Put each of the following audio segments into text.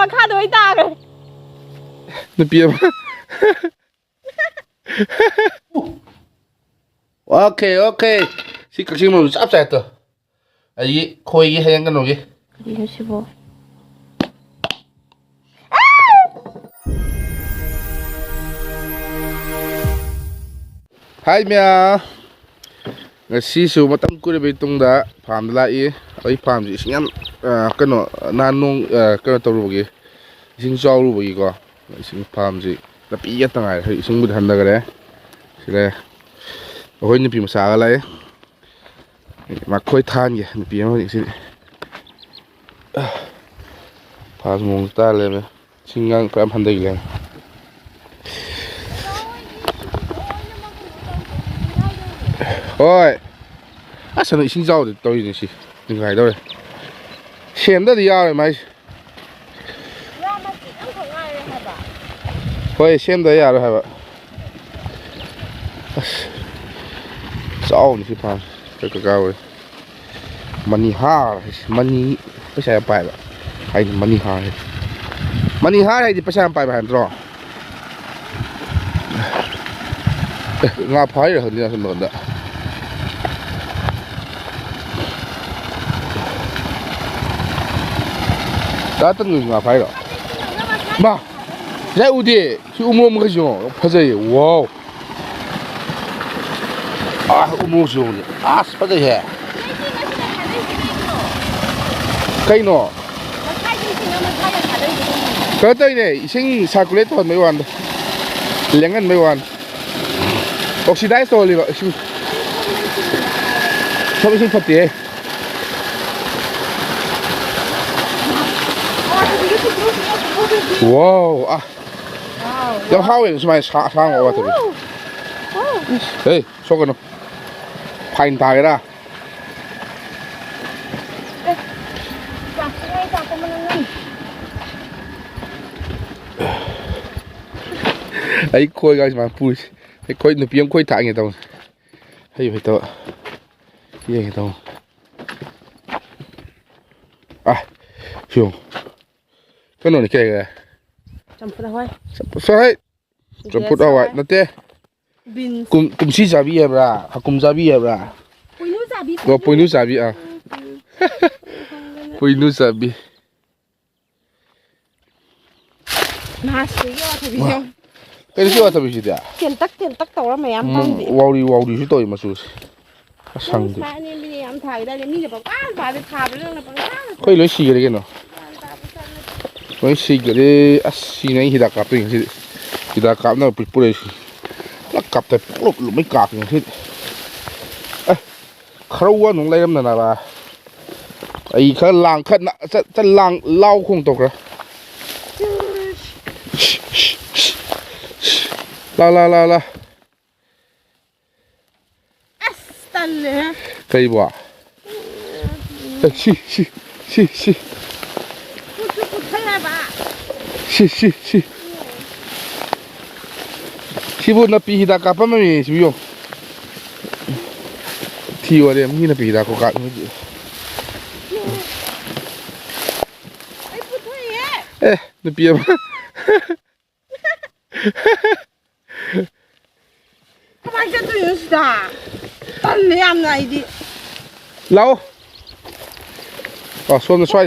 ꯃꯈꯥꯗ ꯑꯣꯏ ꯇꯥꯈ꯭ꯔꯦ ꯅꯨꯄꯤ ꯑꯃ ꯑꯣꯀꯦ ꯁꯤ ꯀꯛꯆꯤꯡ ꯃꯔꯨ ꯆꯞ ꯆꯥꯏꯇꯣ ꯑꯩꯒꯤ ꯈꯣꯏꯒꯤ ꯍꯌꯦꯡ ꯀꯩꯅꯣꯒꯤ ꯀꯔꯤꯅꯣ ꯁꯤꯕꯣ ꯍꯥꯏ ꯃꯌꯥꯝ ꯉꯁꯤꯁꯨ ꯃꯇꯝ ꯀꯨꯏꯔꯕꯩ ꯇꯨꯡꯗ ꯐꯥꯔꯝꯗ ꯂꯥꯛꯏ ꯑꯩ ꯐꯥꯔꯝꯁꯤ ꯏꯁꯤꯡ ꯌꯥꯝ ꯀꯩꯅꯣ ꯅꯍꯥꯟ ꯅꯣꯡ ꯀꯩꯅꯣ ꯇꯧꯔꯨꯕꯒꯤ 이승 ꯆꯥꯎꯔꯨꯕꯒꯤꯀꯣ 이승 ꯐꯥꯔꯝꯁꯤ ꯅꯥꯄꯤ ꯉꯥꯛꯇ ꯉꯥꯏꯔꯦ ꯍꯧꯖꯤꯛ 이승ꯕꯨꯗꯤ ꯍꯟꯊꯈꯔꯦ ꯁꯤꯗ ꯑꯩꯈꯣꯏ ꯅꯨꯄꯤ ꯃꯆꯥꯒ ꯂꯥꯛꯑꯦ ꯃꯈꯣꯏ ꯊꯥꯟꯒꯦ ꯅꯨꯄꯤ ꯑꯃ ꯍꯧꯖꯤꯛ ꯐꯥꯔꯝ ꯃꯑꯣꯡ ꯇꯥ ꯂꯩꯔꯝꯃꯦ ꯏꯁꯤꯡꯒ ꯈꯔ ꯌꯥꯝ ꯍꯟꯊꯈꯤꯒꯦ ꯍꯣꯏ ꯑꯁ ꯑꯗꯨ 이승 ꯆꯥꯎꯕꯗꯤ ꯇꯧꯔꯤꯅꯦ ꯁꯤ ꯅꯤꯡꯈꯥꯏꯗꯧꯔꯦ ꯁꯦꯝꯗꯗꯤ ꯌꯥꯔꯣꯏ ꯃꯥꯏꯁꯦ ꯍꯣꯏ ꯁꯦꯝꯗ ꯌꯥꯔꯣꯏ ꯍꯥꯏꯕ ꯑꯁ ꯆꯥꯎꯕꯅꯤ ꯁꯤ ꯐꯥꯔꯝ ꯀꯀꯥ ꯑꯣꯏ ꯃꯅꯤꯍꯥꯔ ꯃꯅꯤ ꯄꯩꯁꯥ ꯌꯥꯝ ꯄꯥꯏꯕ ꯍꯥꯏꯗꯤ ꯃꯅꯤꯍꯥꯔ ꯍꯥꯏꯗꯤ ꯃꯅꯤꯍꯥꯔ ꯍꯥꯏꯗꯤ ꯄꯩꯁꯥ ꯌꯥꯝ ꯄꯥꯏꯕ ꯍꯥꯏ ꯅꯠꯇ꯭ꯔꯣ ꯉꯥ ꯐꯥꯔꯤꯔ ꯈꯪꯗꯦ ꯑꯁꯣꯝ ꯅꯥꯀꯟꯗ ꯇꯟꯒꯤꯁꯨ ꯉꯥ ꯐꯥꯏꯔꯣ ꯃꯥ ꯉꯁꯥꯏ ꯎꯗꯦ ꯁꯤ ꯎꯃꯣꯔꯣꯛ ꯃꯈꯩꯁꯨ ꯐꯖꯩꯌꯦ ꯋꯥꯎ ꯎꯃꯣꯔꯣꯛꯁꯨ ꯑꯁ ꯐꯖꯩꯍꯦ ꯀꯩꯅꯣ ꯀꯩꯅꯣ ꯇꯧꯔꯤꯅꯦ ꯏꯁꯤꯡ ꯁꯥꯔꯀꯨꯂꯦꯠ ꯇꯧꯍꯟꯕꯩ ꯋꯥꯟꯗ ꯂꯦꯡꯍꯟꯕꯩ ꯋꯥꯟ ꯑꯣꯛꯁꯤꯗꯥꯏꯁ ꯇꯧꯍꯜꯂꯤꯕ ꯏꯁꯤꯡ ꯁꯣꯝ ꯏꯁꯤꯡ ꯐꯠꯇꯦꯍꯦ ꯋꯥꯎ ꯌꯥꯝ ꯍꯥꯎꯋꯦ ꯁꯨꯃꯥꯏꯅ ꯑꯁꯥꯡꯕ ꯑꯋꯥꯊꯕꯤ ꯍꯦ ꯁꯣꯛꯀꯅꯨ ꯐꯥꯏꯟ ꯇꯥꯒꯦꯔꯥ ꯑꯩ ꯈꯣꯏꯒ ꯁꯨꯃꯥꯏꯅ ꯄꯨꯔꯤꯁꯤ ꯑꯩꯈꯣꯏ ꯅꯨꯄꯤ ꯑꯃ ꯈꯣꯏ ꯊꯥꯛꯉꯦ ꯇꯧꯅꯤ ꯍꯩꯕ ꯍꯩꯇꯕ ꯌꯦꯡꯉꯦ ꯇꯧꯅꯤ ꯁꯤꯌꯣ ꯀꯩꯅꯣꯅꯤ ꯀꯩ ꯆꯝꯐꯨꯠ ꯍꯋꯥꯏ ꯆꯝꯐꯨꯠ ꯍꯋꯥꯏ ꯅꯠꯇꯦ ꯀꯨꯝꯁꯤ ꯆꯥꯕꯤ ꯍꯥꯏꯕ꯭ꯔꯥ ꯍꯀꯨꯝ ꯆꯥꯕꯤ ꯍꯥꯏꯕ꯭ꯔꯥ ꯄꯣꯏꯅꯨ ꯆꯥꯕꯤ ꯄꯣꯏꯅꯨ ꯆꯥꯕꯤ ꯀꯩꯅꯣ ꯁꯤ ꯑꯋꯥꯊꯕꯤꯁꯤꯗꯤ ꯇꯦꯟꯇꯛ ꯇꯧꯔ ꯃꯌꯥꯝ ꯄꯥꯟꯕꯤ ꯋꯥꯎꯔꯤꯁꯨ ꯇꯧꯋꯤ ꯃꯆꯨꯁꯦ ꯑꯁꯪꯗꯤ ꯌꯥꯝ ꯊꯥꯈꯤꯗꯥꯏꯅꯦ ꯃꯤꯅ ꯄꯪꯄꯥꯟ ꯄꯥꯜꯂꯦ ꯊꯥꯕ ꯅꯪꯅ ꯑꯩꯈꯣꯏ ꯂꯣꯏ ꯁꯤꯈꯔꯦ ꯀꯩꯅꯣ ꯂꯣꯏ ꯁꯤꯈꯔꯦ ꯑꯁ ꯁꯤꯅ ꯑꯩ ꯍꯤꯗꯥꯛ ꯀꯥꯞꯇꯣꯏꯅꯤ ꯉꯁꯤꯗꯤ ꯍꯤꯗꯥꯛ ꯀꯥꯞꯅꯕ ꯄꯨꯔꯛꯏꯁꯤ ꯄꯨꯂꯞ ꯀꯥꯞꯇꯦ ꯄꯨꯂꯞ ꯂꯣꯏ ꯀꯥꯞꯄꯦ ꯉꯁꯤꯗꯤ ꯈꯔꯧꯒ ꯅꯨꯡ ꯂꯩꯔꯝꯗꯅꯕ ꯑꯩ ꯈꯔ ꯂꯥꯎ ꯈꯣꯡ ꯇꯧꯈ꯭ꯔꯦ ꯂꯥ ꯑꯁ ꯇꯜꯂꯦꯍꯦ ꯀꯩꯕꯣ ꯁꯤ ꯄꯨꯊꯩ ꯍꯥꯏꯕ 시부 나비 히다 까빠매미 시부요 티워래 미나 비 히다 고가 에 나비야 가만 좀 있으다 딸내 암나 이디 라오 손 swai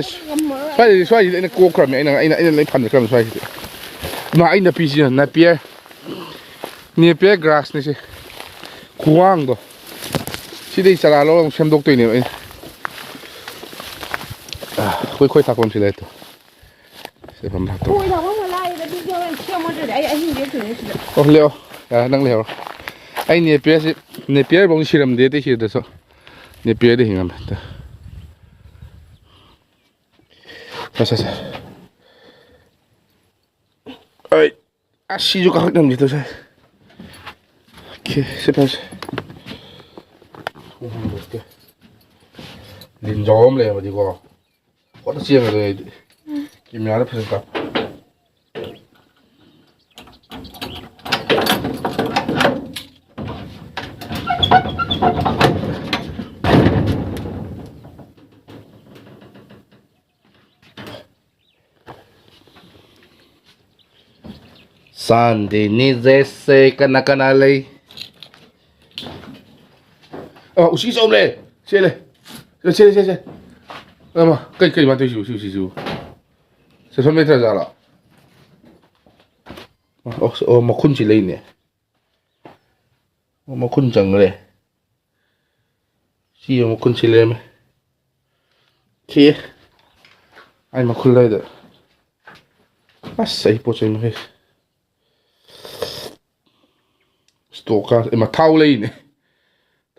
ina ko kram ina lai phan kram swai ma ina pi si na pier ni pier grass ni si kuang do si dei sala lo sem dok toi ni khoi ta kom si lai to se pam la to khoi da ma lai da bi jo en che mo de ai hin de tu ni si oh leo nang leo ai ni pier bong siram de si de so ni pier de hingam ta 자. 어이, 시주가 확답니다. 자, 이렇게 세판씩. 린좀 내야 되고, 어떤 지형을 넣어야 돼. 김면을 펴줄까? Sunday ni jese kana kana lei. Usi som le. Xe le. Xe. Mà cây mà tôi xíu. Sẽ phân biệt ra là. Mà khôn chỉ lên nè. Mà khôn chẳng rồi. Xí mà khôn chỉ lên mày. Khi anh mà khôn lên được. Bắt say bộ chơi mày. Stoka mà thao lên nè.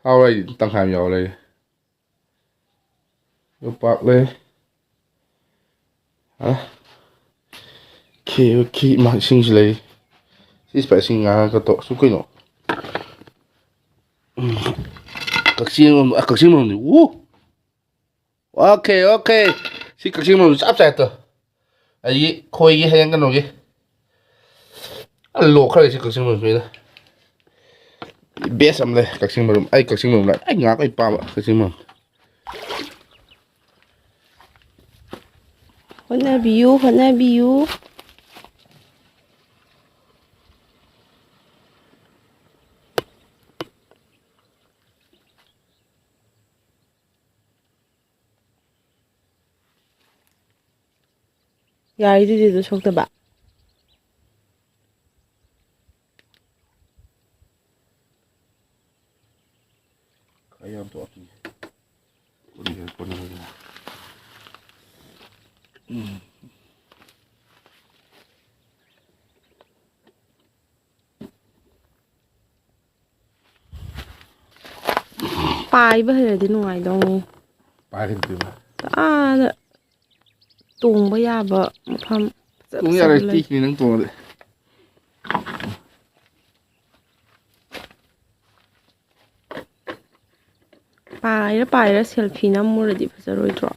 Thao lên tăng hàm nhỏ lên. Yo bạc lên. Hả? Khi mà sinh chỉ lên. Xí phải sinh cái tổ số cái nó. Cực sinh mà ok xí cực sinh mà sắp chạy rồi ấy khôi cái hay cái nào cái lô khai xí cực sinh mà vậy đó best am đây cực sinh mà ai cực sinh mà lại ai ngã cái pa mà cực sinh mà 호나비유 야, 이리도 적다 봐. kayak tu aku pun 빠이바 해야 되는 거 아니다. 빠이는 그 아, 똥바 야바 팜. 똥야를 뛰기는 똥을. 빠이라 셀피 남물어디 파자로이드로.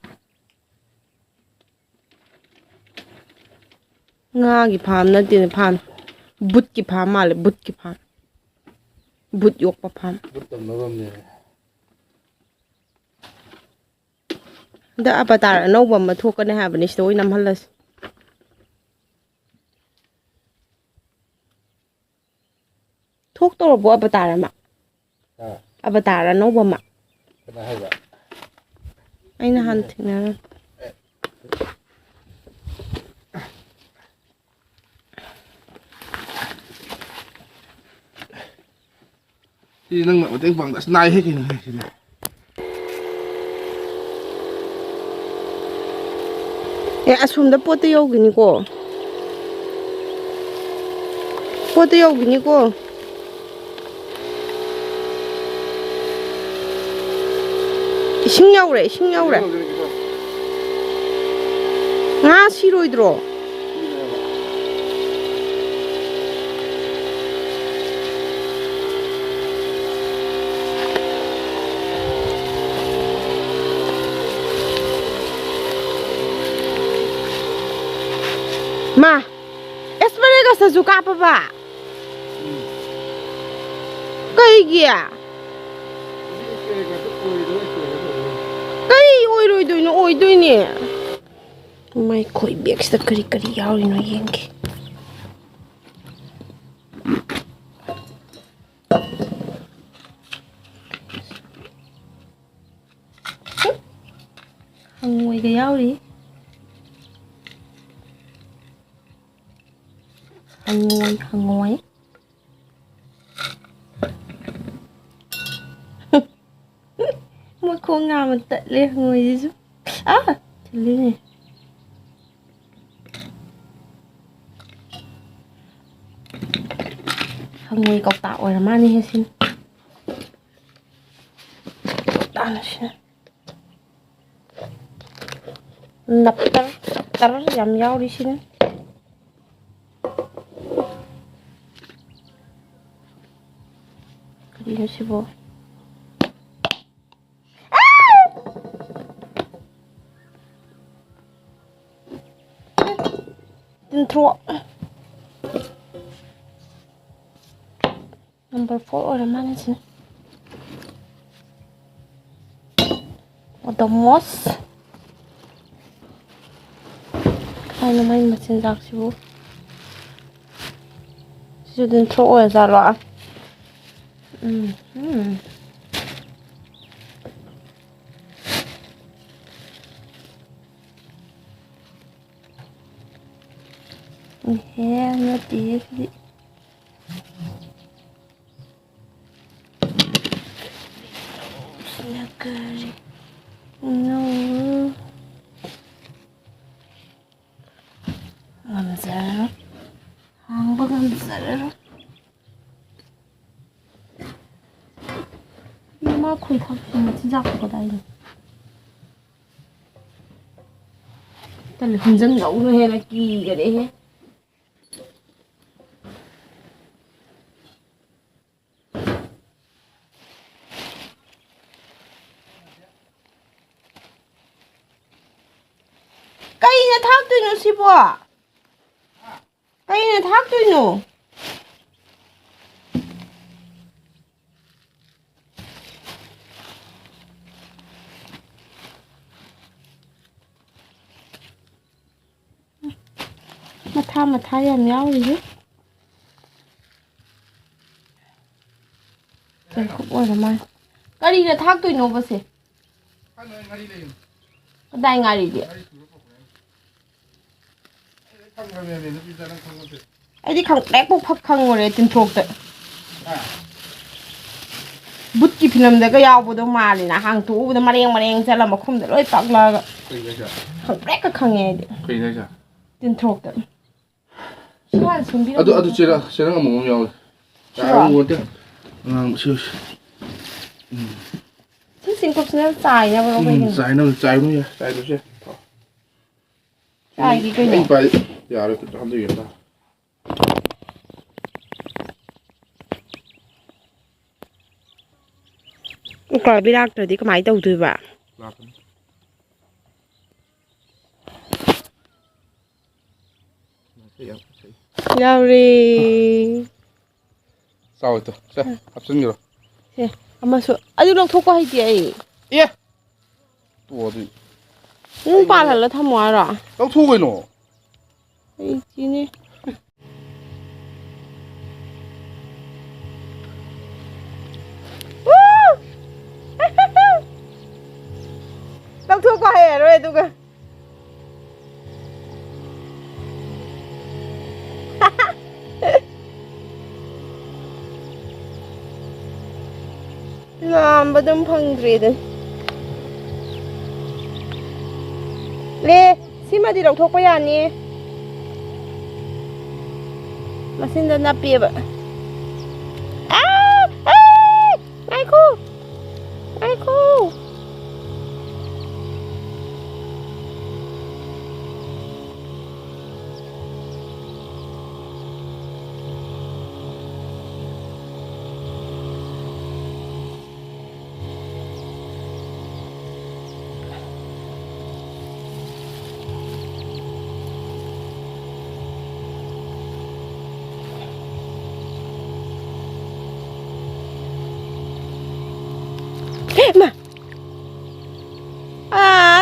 ngagi pham na tin pham but ki pham male but ki pham but yok pa pham da avatar anova ma thokane ha bani stoi nam halas thok to bo avatar ma avatar anova ma kana haiba aina han thina thì nâng mà tiếng vàng đã snai hết cái này asumda pote yogini ko 이식 야우래 nga 시로이드로 Ma, esparega suka apa ba? Kaya oido ni. Mai koi biak sta kari yauri no yengi. Hangoi ga yauri. Hangoy. Một cô ngà mà tận lên người đi giúp. Thật lên này. Hangoy cọc tạo ở mà đi xin. Tạo nó xin. Nập tар dầm dao đi xin. Kalian sih bo. Intro. Number 4 orang mana sih? Ada mos. Kayak main mesin dak sih bo. จะดึงโถอ่ะจ้าหรอเฮ้ยเนื้อตีสิแล้วก็นู้감사해요. 한번 감사해요. 이마 거의 다 진짜 아프거든. 일단 운전 너무 해라 끼게 해. 까이나 탁도 있는 시보. 까이나 탁도 있노. mà thay làm nhau gì chứ đây cũng ôi là mai cái đi là thác tôi nộp vào gì cái đây ngay đi ấy đi không đẹp bốc phật không rồi tiền thuộc đấy bút kịp làm đấy cái dao bộ đồ mà này là hàng thủ bộ mà đen sẽ làm mà không được lối tắc là không đẹp cái không nghe được tiền thuộc đấy 아도 쟤랑 먹으면 야 이거 어때? 쉬어. xin cục nó dài nha bác ơi. Dài nó nha, dài nó chứ. Dài cái anh phải giờ rồi làm gì vậy ta? Coi bị rác rồi thì có máy đầu tư vào. Yauri. Sao itu? Saya, absen gitu. Ya, masuk. Aduh, lo thua qua dia. Iya. Tua tu. Ba lần là tham gia rồi. Đâu thua cái nó? Cái gì nè? Đâu thua qua hè rồi tụi cơ. Làm bao nhiêu phong gì đấy? Lê, xin mà đi đọc thuốc bây giờ nè. Mà xin đến nắp bia vậy. Ngay khu. Mà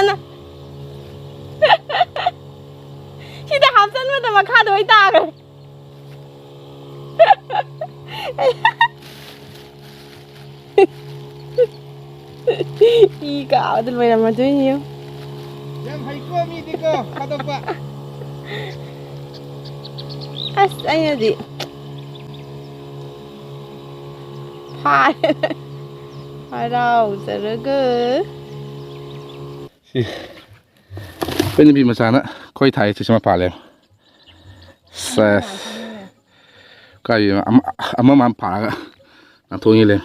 나 진짜 합산마다 막 카드 있다 그래 이 gạo mày làm mà chơi nhiều em hay cơ mi đi cơ khá đông ạ anh là gì phải đâu sẽ rớt cơ Bên bị mà sana, coi thái thì xem phá lên. Cái gì mà mà phá cái, nó thôi như lên.